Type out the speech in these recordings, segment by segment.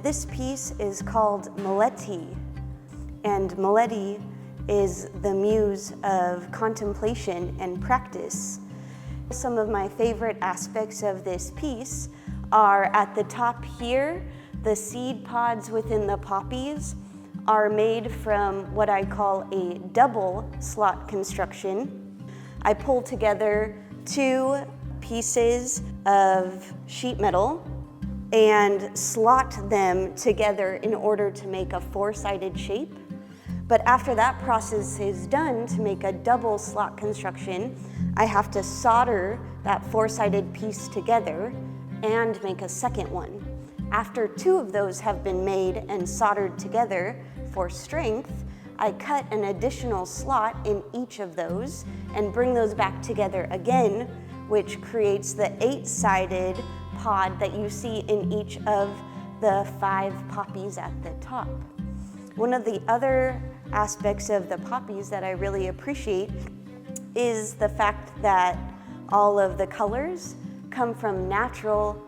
this piece is called Mileti, and Mileti is the muse of contemplation and practice. Some of my favorite aspects of this piece are at the top here. The seed pods within the poppies are made from what I call a double slot construction. I pull together 2 pieces of sheet metal and slot them together in order to make a 4-sided shape. But after that process is done, to make a double slot construction, I have to solder that 4-sided piece together and make a second one. After 2 of those have been made and soldered together for strength, I cut an additional slot in each of those and bring those back together again, which creates the 8-sided pod that you see in each of the 5 poppies at the top. One of the other aspects of the poppies that I really appreciate is the fact that all of the colors come from natural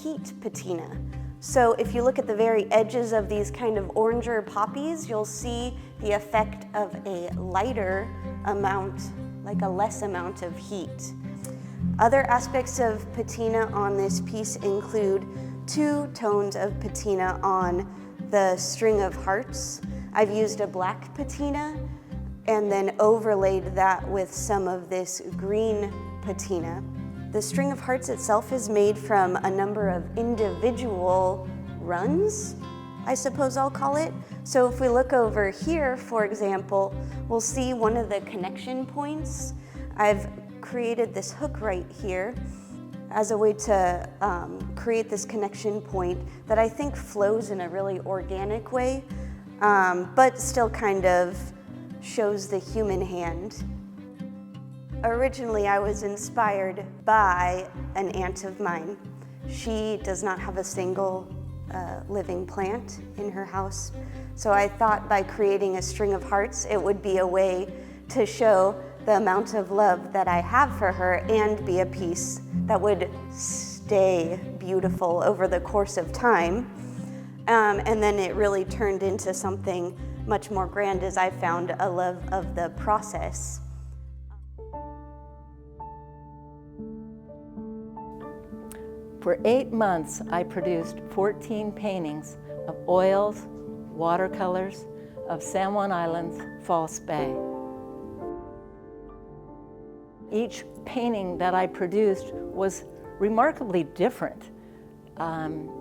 heat patina. So if you look at the very edges of these kind of oranger poppies, you'll see the effect of a lighter amount, like a less amount of heat. Other aspects of patina on this piece include 2 tones of patina on the string of hearts. I've used a black patina and then overlaid that with some of this green patina. The string of hearts itself is made from a number of individual runs, I suppose I'll call it. So if we look over here, for example, we'll see one of the connection points. I've created this hook right here as a way to create this connection point that I think flows in a really organic way, but still kind of shows the human hand. Originally, I was inspired by an aunt of mine. She does not have a single living plant in her house. So I thought by creating a string of hearts, it would be a way to show the amount of love that I have for her and be a piece that would stay beautiful over the course of time. And then it really turned into something much more grand as I found a love of the process. For 8 months, I produced 14 paintings of oils, watercolors of San Juan Island's False Bay. Each painting that I produced was remarkably different.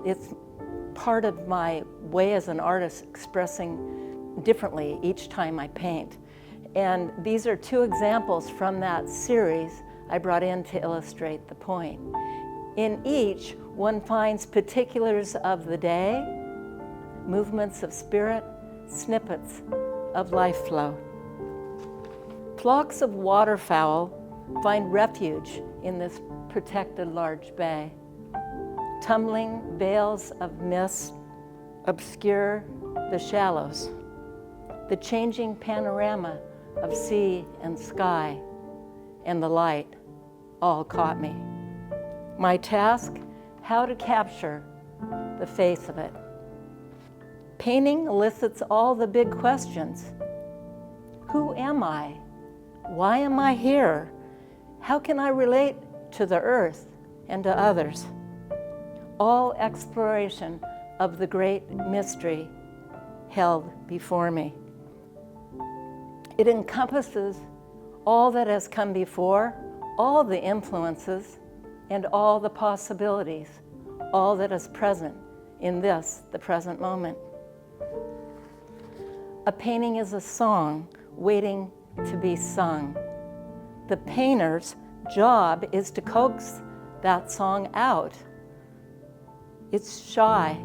It's part of my way as an artist expressing differently each time I paint. And these are 2 examples from that series I brought in to illustrate the point. In each, one finds particulars of the day, movements of spirit, snippets of life flow. Flocks of waterfowl find refuge in this protected large bay. Tumbling veils of mist obscure the shallows. The changing panorama of sea and sky and the light all caught me. My task, how to capture the face of it. Painting elicits all the big questions. Who am I? Why am I here? How can I relate to the earth and to others? All exploration of the great mystery held before me. It encompasses all that has come before, all the influences, and all the possibilities, all that is present in this, the present moment. A painting is a song waiting to be sung. The painter's job is to coax that song out. It's shy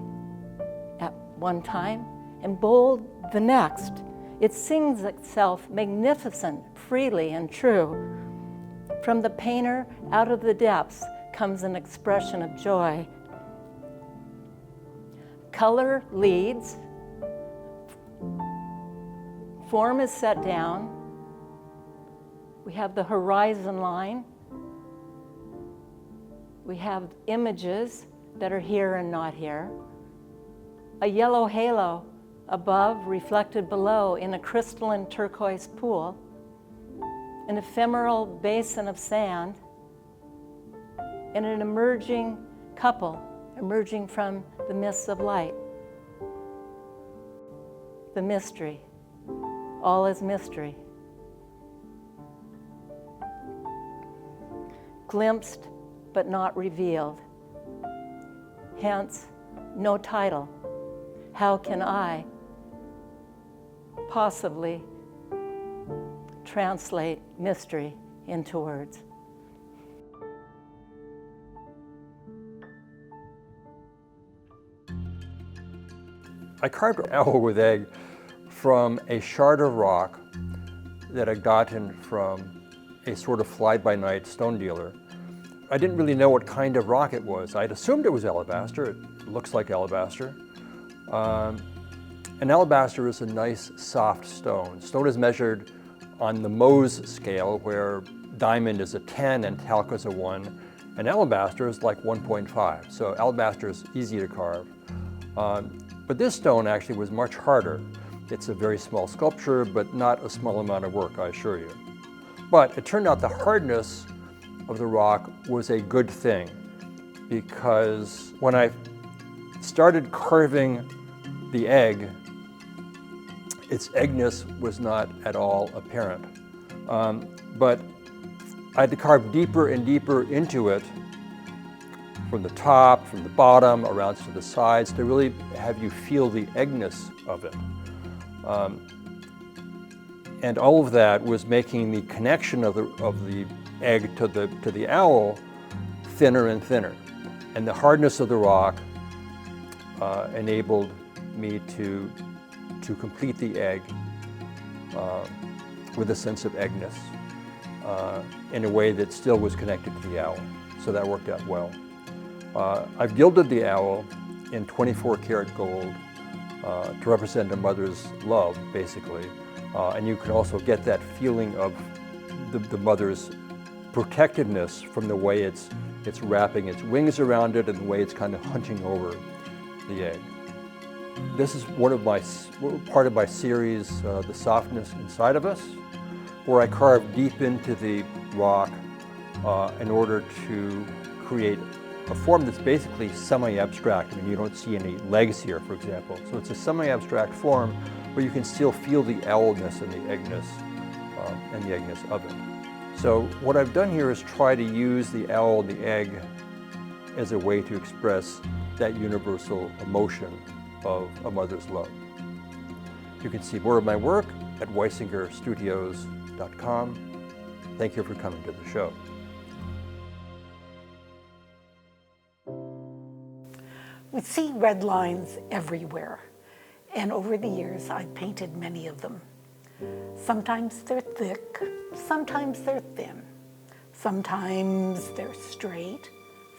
at one time and bold the next. It sings itself magnificent, freely, and true. From the painter, out of the depths, comes an expression of joy. Color leads. Form is set down. We have the horizon line. We have images that are here and not here. a yellow halo above reflected below in a crystalline turquoise pool, an ephemeral basin of sand, and an emerging couple emerging from the mists of light. The mystery. All is mystery. Glimpsed but not revealed. Hence, no title. How can I possibly translate mystery into words? I carved an owl with egg from a shard of rock that I'd gotten from a sort of fly-by-night stone dealer. I didn't really know what kind of rock it was. I'd assumed it was alabaster. It looks like alabaster. And alabaster is a nice, soft stone. Stone is measured on the Mohs scale, where diamond is a 10 and talc is a 1, and alabaster is like 1.5. So alabaster is easy to carve. But this stone actually was much harder. It's a very small sculpture, but not a small amount of work, I assure you. But it turned out the hardness of the rock was a good thing, because when I started carving the egg, its eggness was not at all apparent. But I had to carve deeper and deeper into it, from the top, from the bottom, around to the sides, to really have you feel the eggness of it. And all of that was making the connection of the egg to the owl thinner and thinner. And the hardness of the rock enabled me to complete the egg with a sense of eggness in a way that still was connected to the owl. So that worked out well. I've gilded the owl in 24 karat gold to represent a mother's love, basically. And you can also get that feeling of the mother's protectiveness from the way it's wrapping its wings around it and the way it's kind of hunching over the egg. This is part of my series, The Softness Inside of Us, where I carve deep into the rock in order to create a form that's basically semi-abstract. I mean, you don't see any legs here, for example. So it's a semi-abstract form where you can still feel the owlness and the eggness of it. So what I've done here is try to use the owl and the egg as a way to express that universal emotion of a mother's love. You can see more of my work at WeisingerStudios.com. Thank you for coming to the show. We see red lines everywhere, and over the years I've painted many of them. Sometimes they're thick, sometimes they're thin, sometimes they're straight,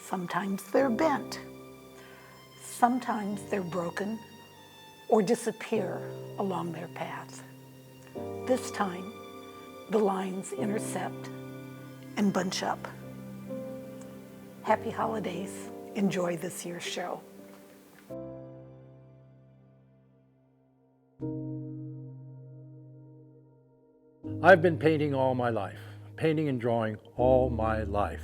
sometimes they're bent, sometimes they're broken or disappear along their path. This time, the lines intercept and bunch up. Happy holidays. Enjoy this year's show. I've been painting all my life, painting and drawing all my life.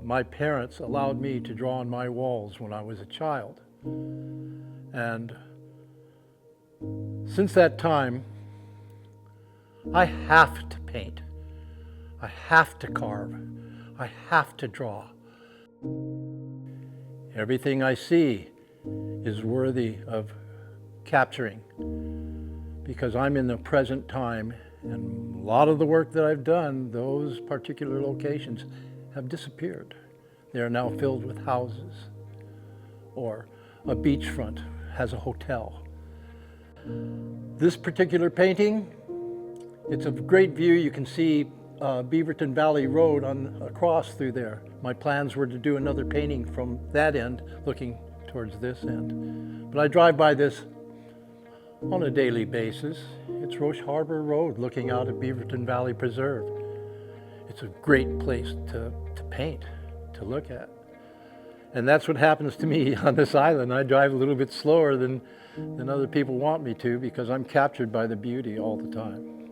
My parents allowed me to draw on my walls when I was a child. And since that time, I have to paint. I have to carve. I have to draw. Everything I see is worthy of capturing, because I'm in the present time, and a lot of the work that I've done, those particular locations have disappeared. They are now filled with houses, or a beachfront has a hotel. This particular painting, it's a great view. You can see Beaverton Valley Road across through there. My plans were to do another painting from that end, looking towards this end. But I drive by this on a daily basis. It's Roche Harbor Road, looking out at Beaverton Valley Preserve. It's a great place to paint, to look at. And that's what happens to me on this island. I drive a little bit slower than other people want me to because I'm captured by the beauty all the time.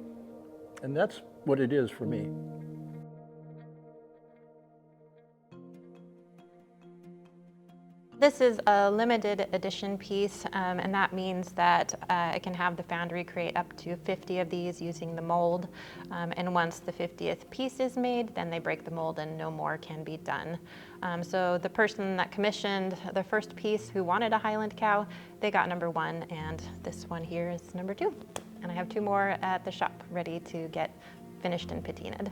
And that's what it is for me. This is a limited edition piece, and that means that it can have the foundry create up to 50 of these using the mold. And once the 50th piece is made, then they break the mold and no more can be done. So the person that commissioned the first piece who wanted a Highland cow, they got #1, and this one here is #2. And I have 2 more at the shop ready to get finished and patinaed.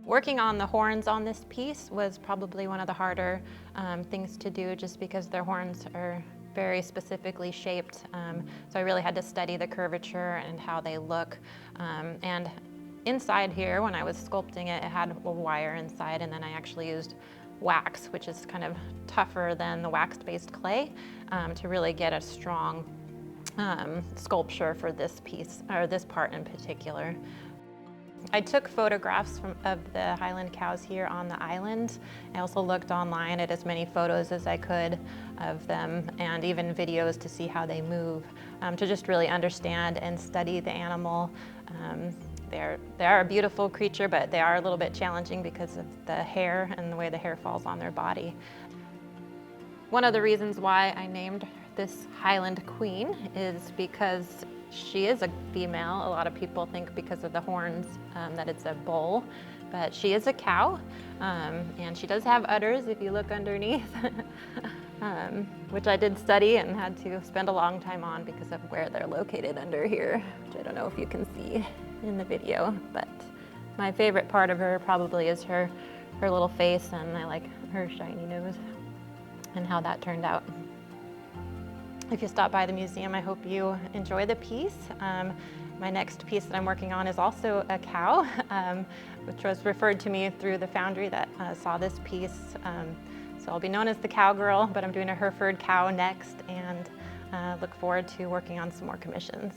Working on the horns on this piece was probably one of the harder things to do, just because their horns are very specifically shaped. So I really had to study the curvature and how they look. And inside here, when I was sculpting it, it had a wire inside, and then I actually used wax, which is kind of tougher than the wax-based clay, to really get a strong sculpture for this piece, or this part in particular. I took photographs of the Highland cows here on the island. I also looked online at as many photos as I could of them, and even videos to see how they move, to just really understand and study the animal. They are a beautiful creature, but they are a little bit challenging because of the hair and the way the hair falls on their body. One of the reasons why I named this Highland Queen is because she is a female. A lot of people think because of the horns that it's a bull, but she is a cow, and she does have udders if you look underneath, which I did study and had to spend a long time on because of where they're located under here, which I don't know if you can see in the video, but my favorite part of her probably is her little face, and I like her shiny nose and how that turned out. If you stop by the museum, I hope you enjoy the piece. My next piece that I'm working on is also a cow, which was referred to me through the foundry that saw this piece. So I'll be known as the cowgirl, but I'm doing a Hereford cow next, and look forward to working on some more commissions.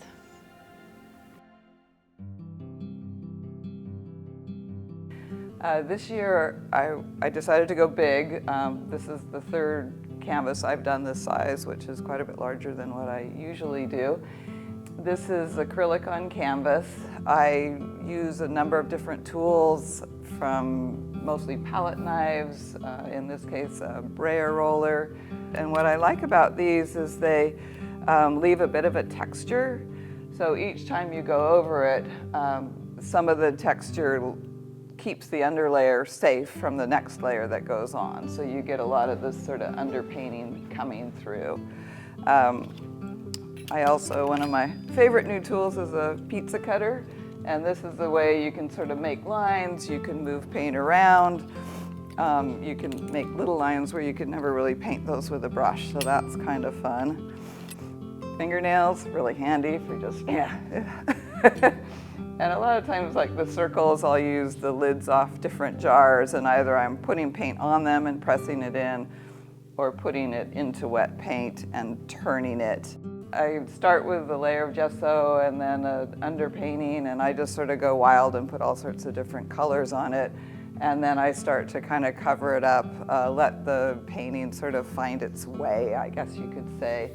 This year, I decided to go big. This is the 3rd canvas I've done this size, which is quite a bit larger than what I usually do. This is acrylic on canvas. I use a number of different tools, from mostly palette knives, in this case a brayer roller. And what I like about these is they leave a bit of a texture. So each time you go over it, some of the texture keeps the underlayer safe from the next layer that goes on. So you get a lot of this sort of underpainting coming through. I also, one of my favorite new tools is a pizza cutter. And this is the way you can sort of make lines, you can move paint around, you can make little lines where you could never really paint those with a brush, so that's kind of fun. Fingernails, really handy for just, yeah. And a lot of times, like the circles, I'll use the lids off different jars, and either I'm putting paint on them and pressing it in, or putting it into wet paint and turning it. I start with a layer of gesso and then an underpainting, and I just sort of go wild and put all sorts of different colors on it. And then I start to kind of cover it up, let the painting sort of find its way, I guess you could say.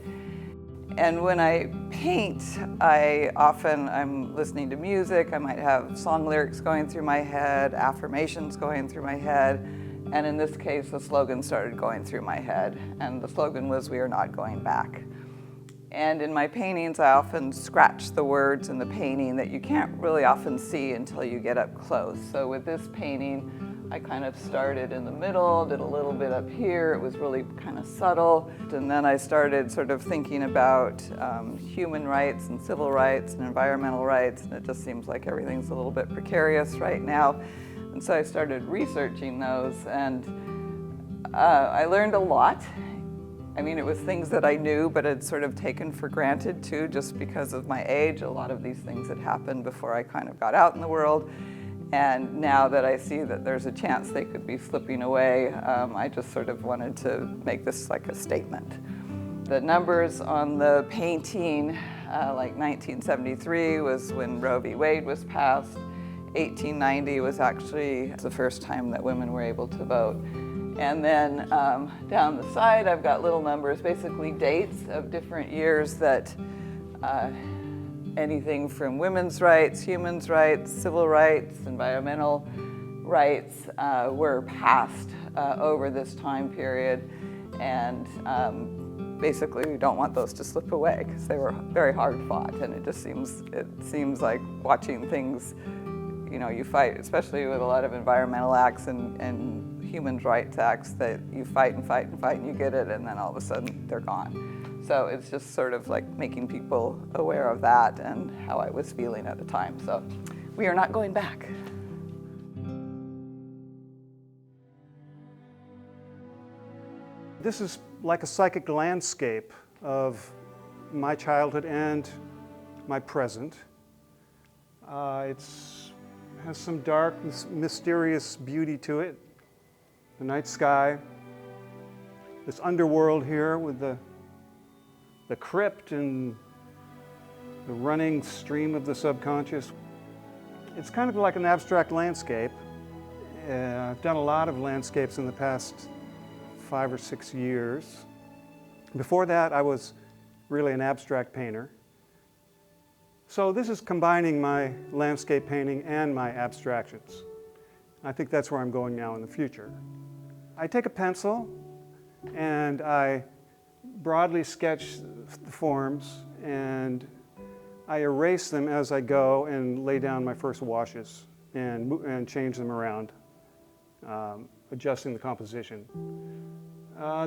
And when I paint, I'm listening to music. I might have song lyrics going through my head, affirmations going through my head. And in this case, the slogan started going through my head. And the slogan was, "We are not going back." And in my paintings, I often scratch the words in the painting that you can't really often see until you get up close. So with this painting, I kind of started in the middle, did a little bit up here. It was really kind of subtle. And then I started sort of thinking about human rights and civil rights and environmental rights. And it just seems like everything's a little bit precarious right now. And so I started researching those, and I learned a lot. I mean, it was things that I knew, but had sort of taken for granted too, just because of my age. A lot of these things had happened before I kind of got out in the world. And now that I see that there's a chance they could be slipping away, I just sort of wanted to make this like a statement. The numbers on the painting, like 1973 was when Roe v. Wade was passed. 1890 was actually the first time that women were able to vote. And then down the side, I've got little numbers, basically dates of different years that anything from women's rights, human rights, civil rights, environmental rights were passed over this time period. And basically, we don't want those to slip away because they were very hard fought. And it just seems like watching things, you know, you fight, especially with a lot of environmental acts and human rights acts, that you fight and fight and fight and you get it, and then all of a sudden they're gone. So it's just sort of like making people aware of that and how I was feeling at the time. So we are not going back. This is like a psychic landscape of my childhood and my present. It has some dark, mysterious beauty to it. The night sky, this underworld here with the crypt and the running stream of the subconscious. It's kind of like an abstract landscape. I've done a lot of landscapes in the past 5 or 6 years. Before that, I was really an abstract painter. So this is combining my landscape painting and my abstractions. I think that's where I'm going now in the future. I take a pencil and I broadly sketch the forms, and I erase them as I go and lay down my first washes and change them around, adjusting the composition.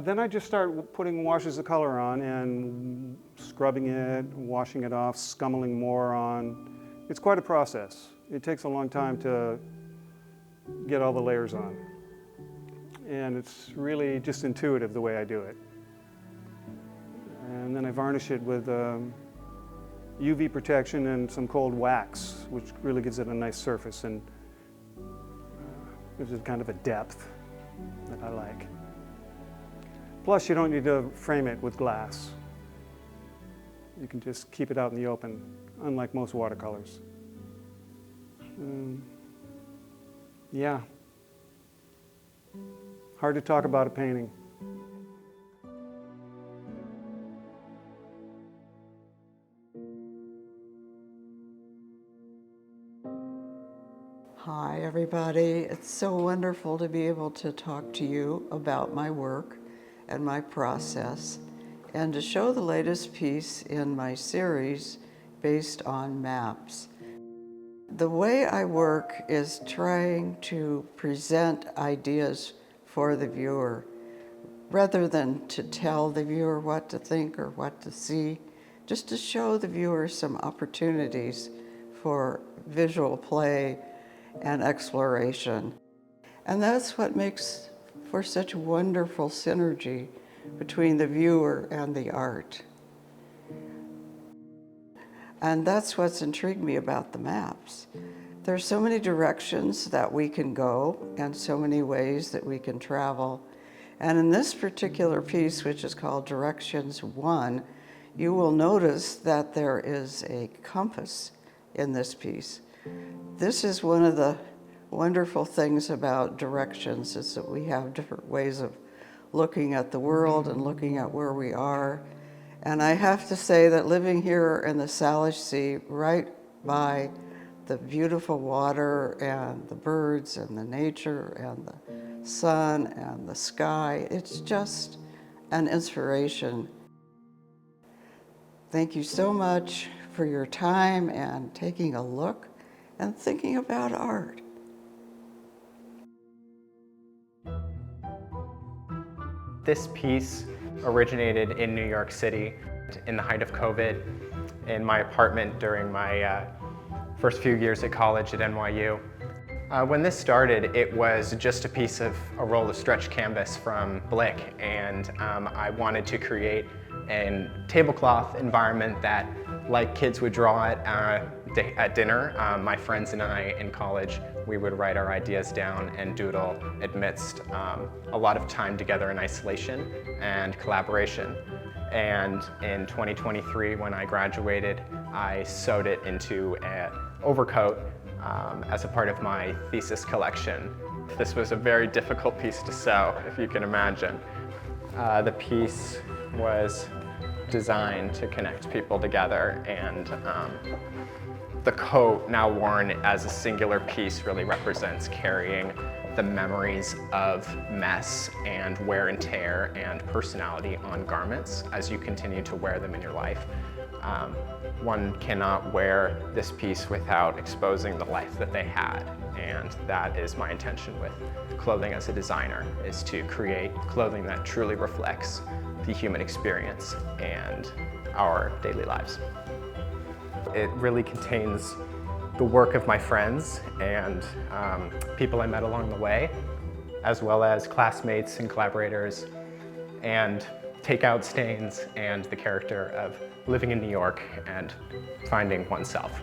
Then I just start putting washes of color on and scrubbing it, washing it off, scumbling more on. It's quite a process. It takes a long time to get all the layers on. And it's really just intuitive the way I do it. And then I varnish it with UV protection and some cold wax, which really gives it a nice surface and gives it kind of a depth that I like. Plus, you don't need to frame it with glass. You can just keep it out in the open, unlike most watercolors. Yeah. Hard to talk about a painting. Hi, everybody. It's so wonderful to be able to talk to you about my work and my process, and to show the latest piece in my series based on maps. The way I work is trying to present ideas for the viewer, rather than to tell the viewer what to think or what to see, just to show the viewer some opportunities for visual play and exploration. And that's what makes for such wonderful synergy between the viewer and the art. And that's what's intrigued me about the maps. There's so many directions that we can go and so many ways that we can travel. And in this particular piece, which is called Directions 1, you will notice that there is a compass in this piece. This is one of the wonderful things about directions, is that we have different ways of looking at the world and looking at where we are. And I have to say that living here in the Salish Sea, right by the beautiful water and the birds and the nature and the sun and the sky, it's just an inspiration. Thank you so much for your time and taking a look and thinking about art. This piece originated in New York City in the height of COVID in my apartment during my first few years at college at NYU. When this started, it was just a roll of stretch canvas from Blick, and I wanted to create a tablecloth environment that, like kids would draw at dinner, my friends and I in college, we would write our ideas down and doodle amidst a lot of time together in isolation and collaboration. And in 2023, when I graduated, I sewed it into an overcoat as a part of my thesis collection, This was a very difficult piece to sew, if you can imagine. The piece was designed to connect people together, and the coat, now worn as a singular piece, really represents carrying the memories of mess and wear and tear and personality on garments as you continue to wear them in your life. One cannot wear this piece without exposing the life that they had, and that is my intention with clothing as a designer, is to create clothing that truly reflects the human experience and our daily lives. It really contains the work of my friends and people I met along the way, as well as classmates and collaborators, and takeout stains, and the character of living in New York and finding oneself.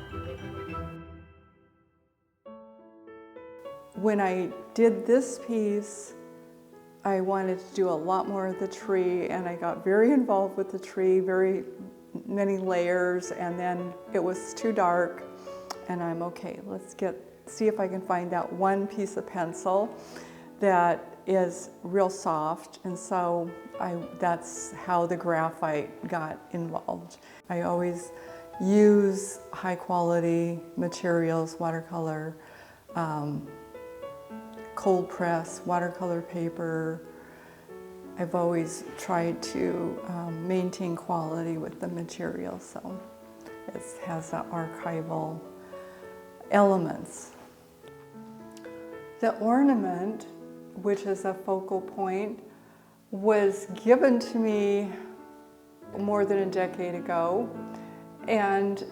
When I did this piece, I wanted to do a lot more of the tree, and I got very involved with the tree, very many layers, and then it was too dark, and I'm okay, see if I can find that one piece of pencil that is real soft, and so that's how the graphite got involved. I always use high quality materials, watercolor, cold press, watercolor paper. I've always tried to maintain quality with the material, so it has the archival elements. The ornament, which is a focal point, was given to me more than a decade ago, and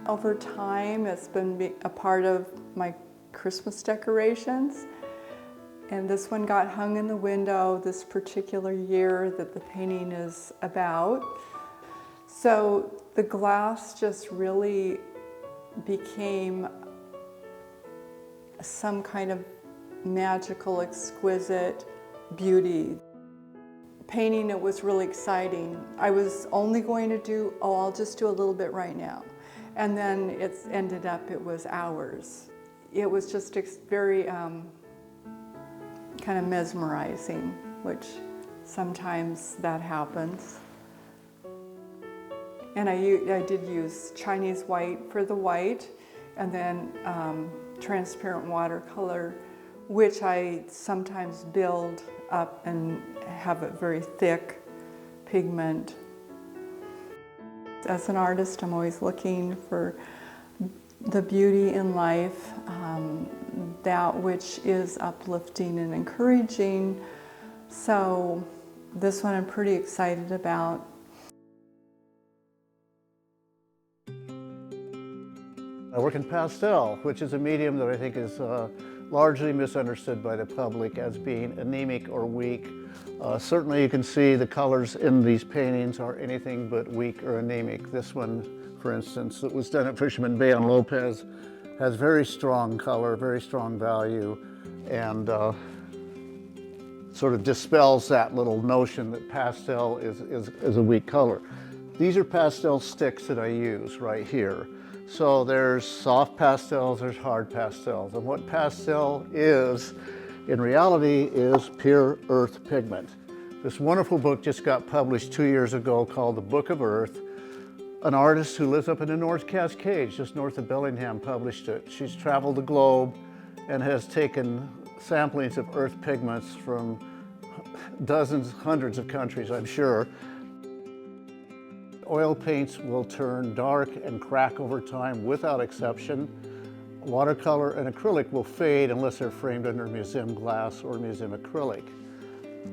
over time it's been a part of my Christmas decorations. And this one got hung in the window this particular year that the painting is about. So the glass just really became some kind of magical, exquisite beauty. Painting it was really exciting. I was only going to do, I'll just do a little bit right now. And then it ended up, it was hours. It was just very kind of mesmerizing, which sometimes that happens. And I did use Chinese white for the white, and then transparent watercolor, which I sometimes build up and have a very thick pigment. As an artist, I'm always looking for the beauty in life, that which is uplifting and encouraging. So this one I'm pretty excited about. I work in pastel, which is a medium that I think is largely misunderstood by the public as being anemic or weak. Certainly you can see the colors in these paintings are anything but weak or anemic. This one, for instance, that was done at Fisherman Bay on Lopez, has very strong color, very strong value, and sort of dispels that little notion that pastel is a weak color. These are pastel sticks that I use right here. So there's soft pastels, there's hard pastels. And what pastel is, in reality, is pure earth pigment. This wonderful book just got published 2 years ago called The Book of Earth. An artist who lives up in the North Cascades, just north of Bellingham, published it. She's traveled the globe and has taken samplings of earth pigments from dozens, hundreds of countries, I'm sure. Oil paints will turn dark and crack over time without exception. Watercolor and acrylic will fade unless they're framed under museum glass or museum acrylic.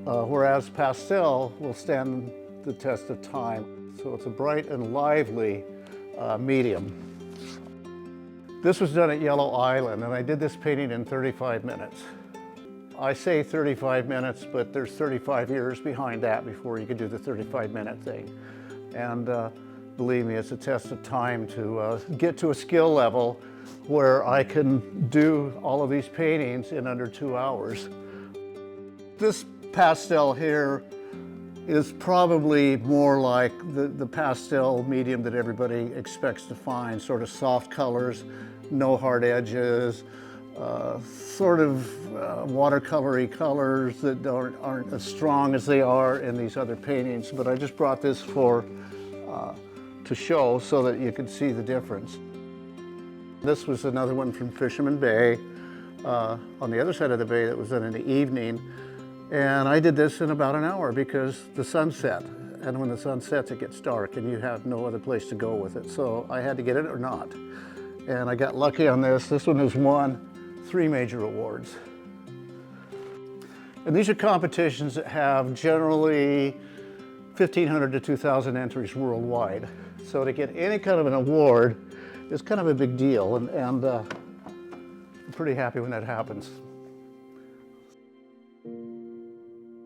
Whereas pastel will stand the test of time. So it's a bright and lively medium. This was done at Yellow Island, and I did this painting in 35 minutes. I say 35 minutes, but there's 35 years behind that before you can do the 35-minute thing. And believe me, it's a test of time to get to a skill level where I can do all of these paintings in under 2 hours. This pastel here is probably more like the pastel medium that everybody expects to find, sort of soft colors, no hard edges, sort of watercolory colors that aren't as strong as they are in these other paintings, but I just brought this to show so that you could see the difference. This was another one from Fisherman Bay, on the other side of the bay that was done in the evening. And I did this in about an hour because the sun set. And when the sun sets, it gets dark and you have no other place to go with it. So I had to get it or not. And I got lucky on this. This one has won 3 major awards. And these are competitions that have generally 1,500 to 2,000 entries worldwide. So to get any kind of an award is kind of a big deal, and I'm pretty happy when that happens.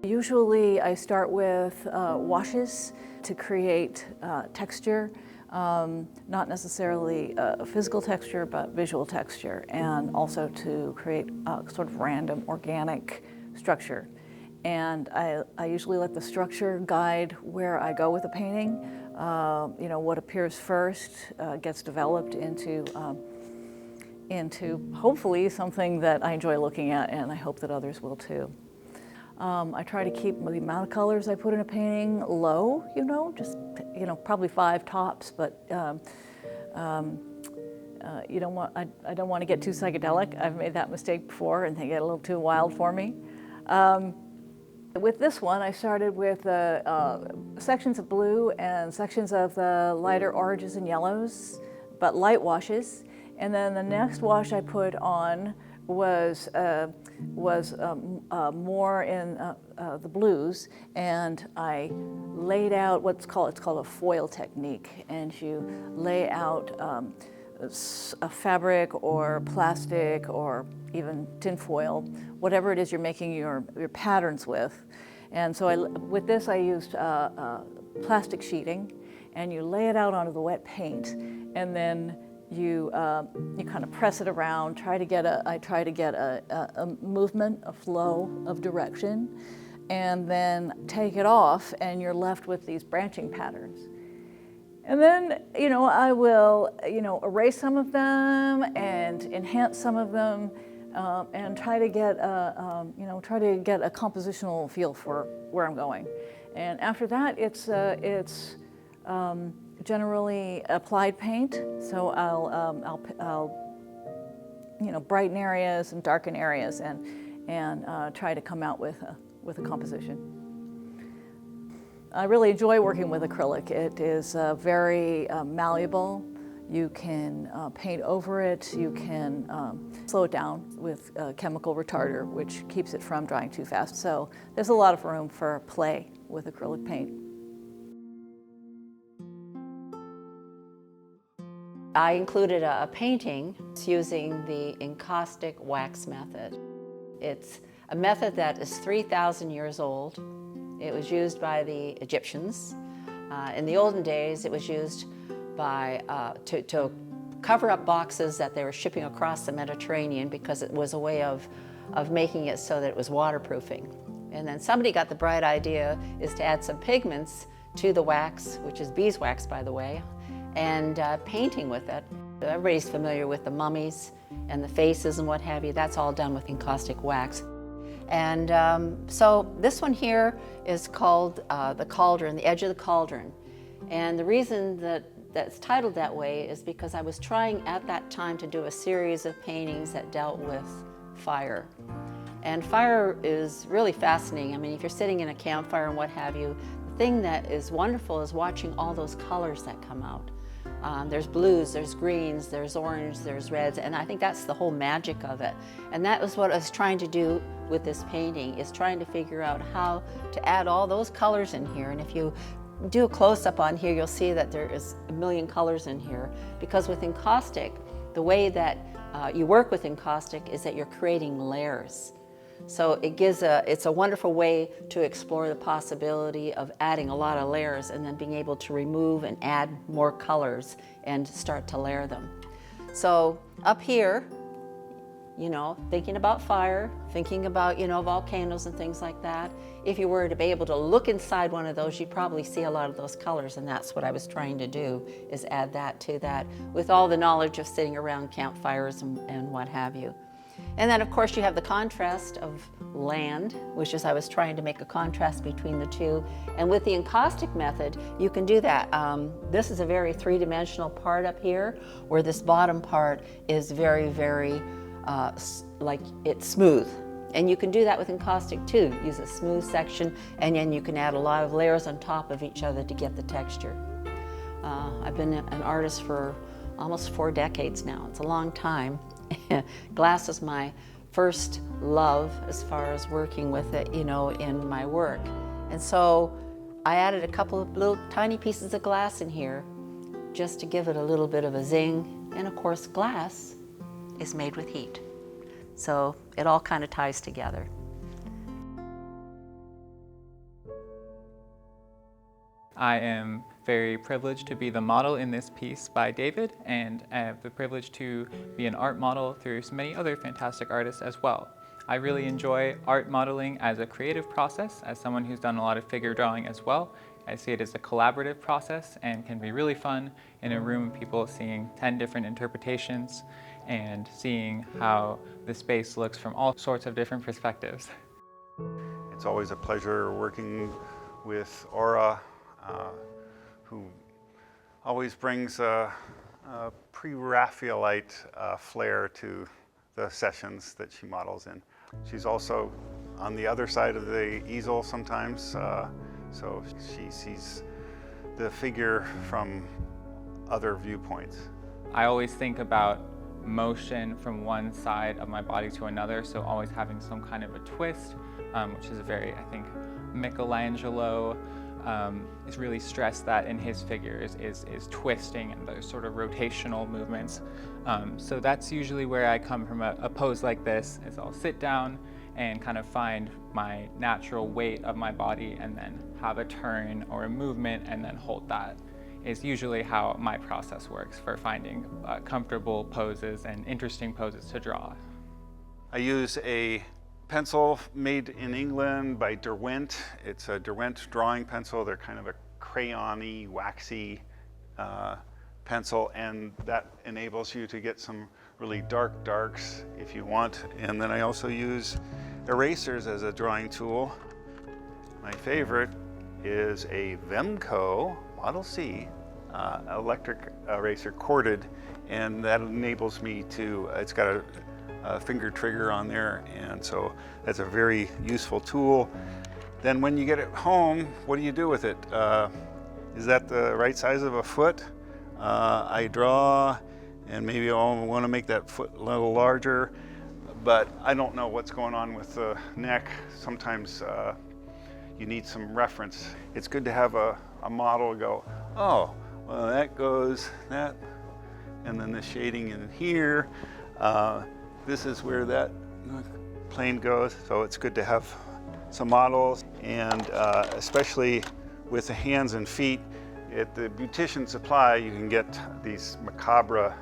Usually I start with washes to create texture, not necessarily physical texture, but visual texture, and also to create sort of random organic structure. And I usually let the structure guide where I go with the painting. You know, what appears first gets developed into hopefully something that I enjoy looking at, and I hope that others will too. I try to keep the amount of colors I put in a painting low, you know, just, you know, probably 5 tops, but you don't want, I don't want to get too psychedelic. I've made that mistake before and they get a little too wild for me. With this one, I started with sections of blue and sections of the lighter oranges and yellows, but light washes. And then the next wash I put on was more in the blues, and I laid out it's called a foil technique, and you lay out a fabric or plastic or even tin foil, whatever it is you're making your patterns with. And so with this I used plastic sheeting, and you lay it out onto the wet paint, and then you kind of press it around, I try to get a movement, a flow of direction, and then take it off, and you're left with these branching patterns. And then, you know, I will, you know, erase some of them and enhance some of them, and try to get a compositional feel for where I'm going. And after that, it's generally applied paint. So I'll you know, brighten areas and darken areas, and try to come out with a composition. I really enjoy working with acrylic. It is very malleable. You can paint over it. You can slow it down with chemical retarder, which keeps it from drying too fast. So there's a lot of room for play with acrylic paint. I included a painting using the encaustic wax method. It's a method that is 3,000 years old. It was used by the Egyptians. In the olden days, it was used to cover up boxes that they were shipping across the Mediterranean, because it was a way of making it so that it was waterproofing. And then somebody got the bright idea is to add some pigments to the wax, which is beeswax, by the way, and painting with it. Everybody's familiar with the mummies and the faces and what have you. That's all done with encaustic wax. And so this one here is called the cauldron, the edge of the cauldron. And the reason that's titled that way is because I was trying at that time to do a series of paintings that dealt with fire. And fire is really fascinating. I mean, if you're sitting in a campfire and what have you, the thing that is wonderful is watching all those colors that come out. There's blues, there's greens, there's orange, there's reds, and I think that's the whole magic of it. And that was what I was trying to do with this painting, is trying to figure out how to add all those colors in here. And if you do a close-up on here, you'll see that there is a million colors in here, because with encaustic, the way that you work with encaustic is that you're creating layers. So it's a wonderful way to explore the possibility of adding a lot of layers and then being able to remove and add more colors and start to layer them. So up here, you know, thinking about fire, thinking about, you know, volcanoes and things like that. If you were to be able to look inside one of those, you'd probably see a lot of those colors, and that's what I was trying to do, is add that to that with all the knowledge of sitting around campfires and what have you. And then of course you have the contrast of land, which is I was trying to make a contrast between the two. And with the encaustic method, you can do that. This is a very three-dimensional part up here, where this bottom part is very, very, like it's smooth. And you can do that with encaustic too. Use a smooth section, and then you can add a lot of layers on top of each other to get the texture. I've been an artist for almost 4 decades now. It's a long time. Glass is my first love as far as working with it, you know, in my work. And so I added a couple of little tiny pieces of glass in here just to give it a little bit of a zing. And of course, glass is made with heat. So it all kind of ties together. I am very privileged to be the model in this piece by David, and I have the privilege to be an art model through so many other fantastic artists as well. I really enjoy art modeling as a creative process, as someone who's done a lot of figure drawing as well. I see it as a collaborative process and can be really fun in a room of people seeing 10 different interpretations and seeing how the space looks from all sorts of different perspectives. It's always a pleasure working with Aura, who always brings a pre-Raphaelite flair to the sessions that she models in. She's also on the other side of the easel sometimes, so she sees the figure from other viewpoints. I always think about motion from one side of my body to another, so always having some kind of a twist, which is a very, I think, Michelangelo is really stressed that in his figures is twisting and those sort of rotational movements. So that's usually where I come from a pose like this, is I'll sit down and kind of find my natural weight of my body and then have a turn or a movement and then hold that. Is usually how my process works for finding comfortable poses and interesting poses to draw. I use a pencil made in England by Derwent. It's a Derwent drawing pencil. They're kind of a crayon-y, waxy pencil, and that enables you to get some really dark darks if you want. And then I also use erasers as a drawing tool. My favorite is a Vemco Model C electric eraser corded, and that enables me to, it's got a finger trigger on there, and so that's a very useful tool. Then when you get it home, what do you do with it? Is that the right size of a foot? I draw, and maybe I'll want to make that foot a little larger, but I don't know what's going on with the neck. Sometimes you need some reference. It's good to have a model go, oh, well, that goes, that, and then the shading in here. This is where that plane goes, so it's good to have some models, and especially with the hands and feet. At the Beautician Supply, you can get these macabre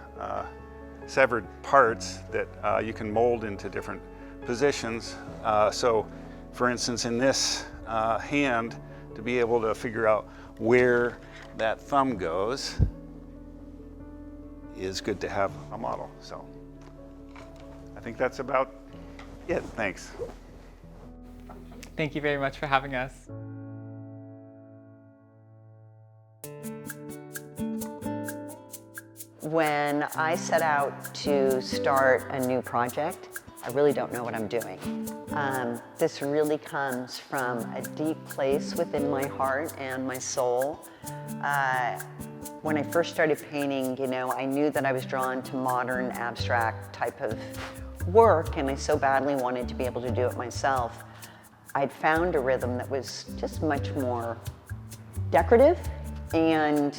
severed parts that you can mold into different positions. So, for instance, in this hand, to be able to figure out where that thumb goes is good to have a model. So I think that's about it. Thanks. Thank you very much for having us. When I set out to start a new project, I really don't know what I'm doing. This really comes from a deep place within my heart and my soul. When I first started painting, you know, I knew that I was drawn to modern, abstract type of work, and I so badly wanted to be able to do it myself. I'd found a rhythm that was just much more decorative, and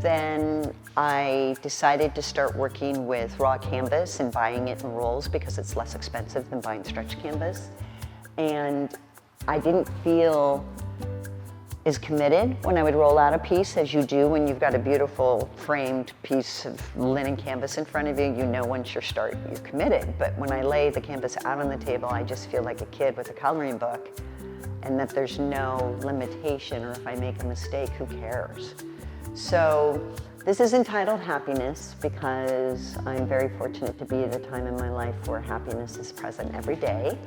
then I decided to start working with raw canvas and buying it in rolls because it's less expensive than buying stretch canvas. And I didn't feel as committed when I would roll out a piece as you do when you've got a beautiful framed piece of linen canvas in front of you. You know once you're committed. But when I lay the canvas out on the table, I just feel like a kid with a coloring book, and that there's no limitation, or if I make a mistake, who cares? So This is entitled Happiness because I'm very fortunate to be at a time in my life where happiness is present every day.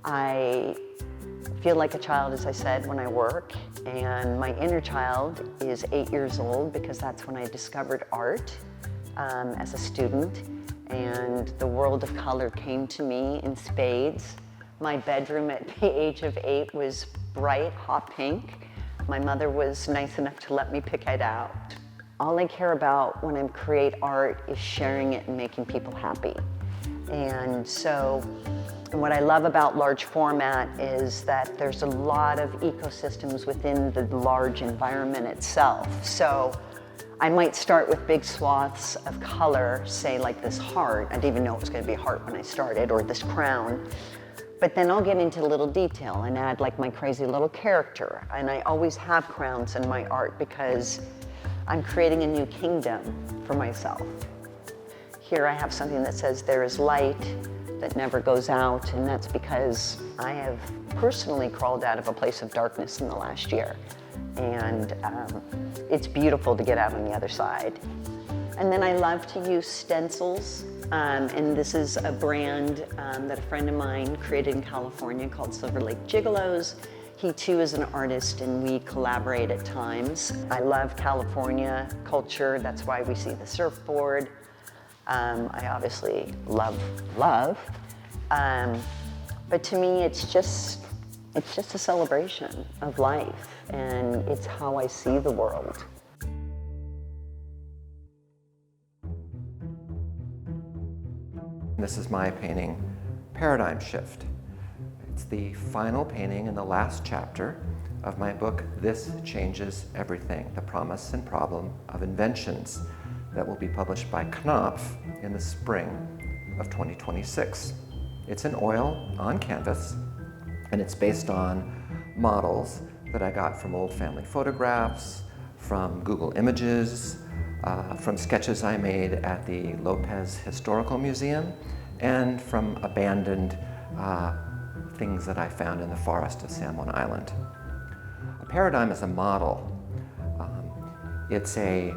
I feel like a child, as I said, when I work, and my inner child is 8 years old because that's when I discovered art as a student, and the world of color came to me in spades. My bedroom at the age of 8 was bright hot pink. My mother was nice enough to let me pick it out. All I care about when I create art is sharing it and making people happy. And so, what I love about large format is that there's a lot of ecosystems within the large environment itself. So I might start with big swaths of color, say like this heart. I didn't even know it was going to be a heart when I started, or this crown. But then I'll get into little detail and add like my crazy little character. And I always have crowns in my art because I'm creating a new kingdom for myself. Here I have something that says there is light that never goes out, and that's because I have personally crawled out of a place of darkness in the last year. And it's beautiful to get out on the other side. And then I love to use stencils, and this is a brand that a friend of mine created in California called Silver Lake Gigolos. He too is an artist, and we collaborate at times. I love California culture, that's why we see the surfboard. I obviously love. But to me, it's just a celebration of life, and it's how I see the world. This is my painting, Paradigm Shift. It's the final painting in the last chapter of my book, This Changes Everything, The Promise and Problem of Inventions, that will be published by Knopf in the spring of 2026. It's in oil on canvas, and it's based on models that I got from old family photographs, from Google Images, from sketches I made at the Lopez Historical Museum, and from abandoned things that I found in the forest of San Juan Island. A paradigm is a model. It's a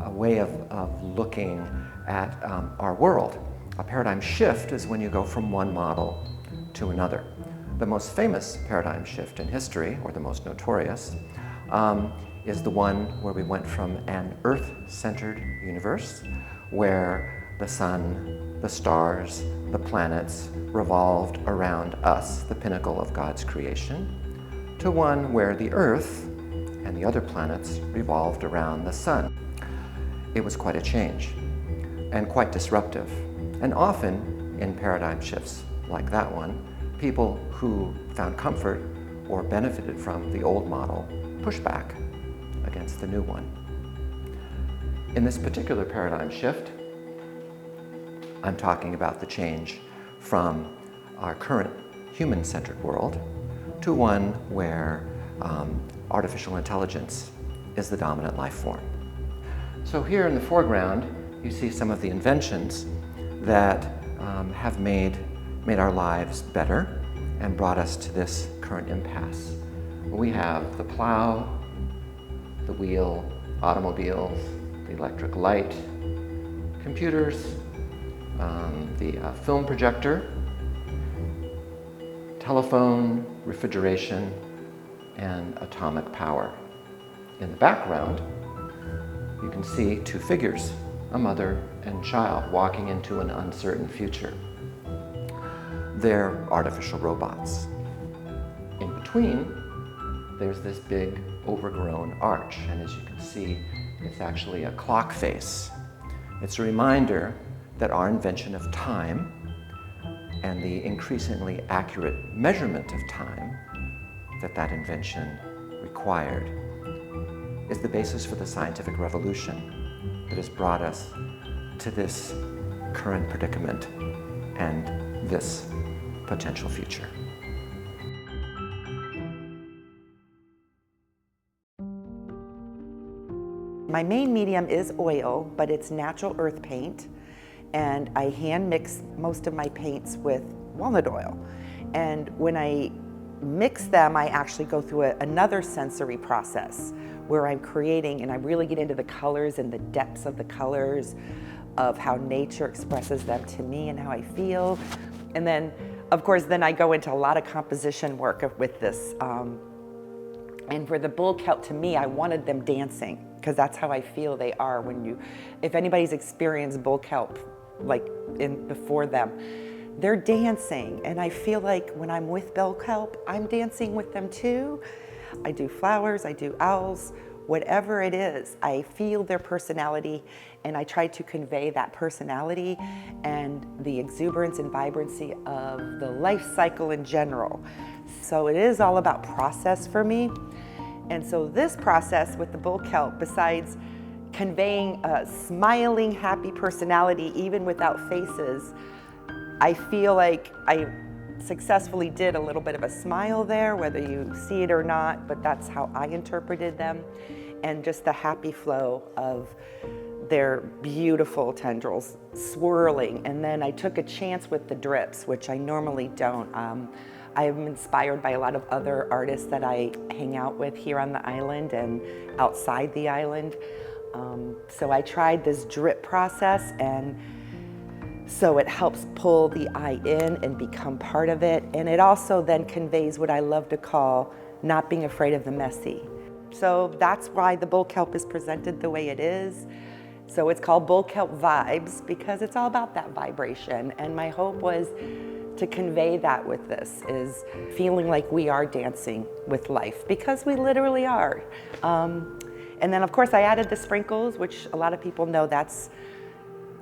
way of looking at our world. A paradigm shift is when you go from one model to another. The most famous paradigm shift in history, or the most notorious, is the one where we went from an Earth-centered universe, where the sun, the stars, the planets revolved around us, the pinnacle of God's creation, to one where the Earth and the other planets revolved around the sun. It was quite a change, and quite disruptive. And often, in paradigm shifts like that one, people who found comfort or benefited from the old model push back against the new one. In this particular paradigm shift, I'm talking about the change from our current human-centered world to one where artificial intelligence is the dominant life form. So here in the foreground, you see some of the inventions that have made our lives better and brought us to this current impasse. We have the plow, the wheel, automobiles, the electric light, computers, the film projector, telephone, refrigeration, and atomic power. In the background, you can see two figures, a mother and child, walking into an uncertain future. They're artificial robots. In between, there's this big overgrown arch, and as you can see, it's actually a clock face. It's a reminder that our invention of time and the increasingly accurate measurement of time that invention required is the basis for the scientific revolution that has brought us to this current predicament and this potential future. My main medium is oil, but it's natural earth paint, and I hand mix most of my paints with walnut oil. And when I mix them, I actually go through another sensory process where I'm creating, and I really get into the colors and the depths of the colors, of how nature expresses them to me and how I feel. And then, of course, then I go into a lot of composition work with this. And for the bull kelp, to me, I wanted them dancing, because that's how I feel they are when you, if anybody's experienced bull kelp, like before them, they're dancing. And I feel like when I'm with bull kelp, I'm dancing with them too. I do flowers, I do owls, whatever it is, I feel their personality, and I try to convey that personality and the exuberance and vibrancy of the life cycle in general. So it is all about process for me. And so this process with the bull kelp, besides conveying a smiling, happy personality even without faces, I feel like I successfully did a little bit of a smile there, whether you see it or not, but that's how I interpreted them. And just the happy flow of their beautiful tendrils swirling. And then I took a chance with the drips, which I normally don't. I am inspired by a lot of other artists that I hang out with here on the island and outside the island. So I tried this drip process, and so it helps pull the eye in and become part of it. And it also then conveys what I love to call not being afraid of the messy. So that's why the bull kelp is presented the way it is. So it's called Bull Kelp Vibes, because it's all about that vibration. And my hope was to convey that with this, is feeling like we are dancing with life, because we literally are. And then of course I added the sprinkles, which a lot of people know that's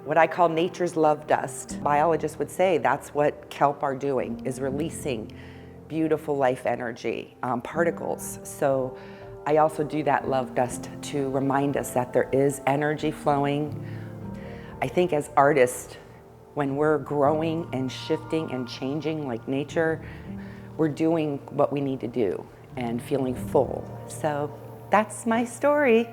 what I call nature's love dust. Biologists would say that's what kelp are doing, is releasing beautiful life energy, particles. So I also do that love dust to remind us that there is energy flowing. I think as artists, when we're growing and shifting and changing like nature, we're doing what we need to do and feeling full. So that's my story.